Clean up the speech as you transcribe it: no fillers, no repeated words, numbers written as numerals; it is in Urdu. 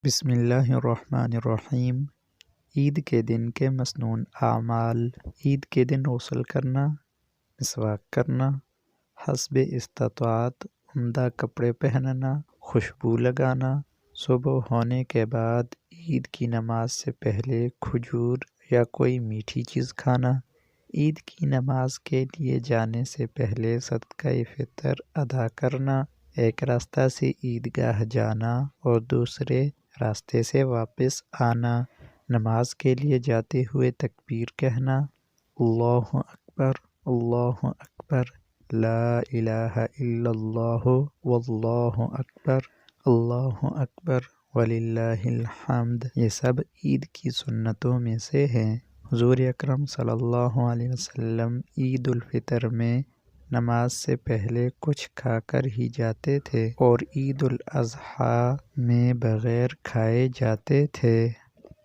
بسم اللہ الرحمن الرحیم۔ عید کے دن کے مسنون اعمال۔ عید کے دن غسل کرنا، مسواک کرنا، حسب استطاعت عمدہ کپڑے پہننا، خوشبو لگانا، صبح ہونے کے بعد عید کی نماز سے پہلے کھجور یا کوئی میٹھی چیز کھانا، عید کی نماز کے لیے جانے سے پہلے صدقہ فطر ادا کرنا، ایک راستہ سے عیدگاہ جانا اور دوسرے راستے سے واپس آنا، نماز کے لیے جاتے ہوئے تکبیر کہنا، اللہ اکبر اللہ اکبر، لا الہ الا اللہ واللہ اکبر، اللہ اکبر وللہ الحمد، یہ سب عید کی سنتوں میں سے ہیں۔ حضور اکرم صلی اللہ علیہ وسلم عید الفطر میں نماز سے پہلے کچھ کھا کر ہی جاتے تھے اور عید الاضحیٰ میں بغیر کھائے جاتے تھے۔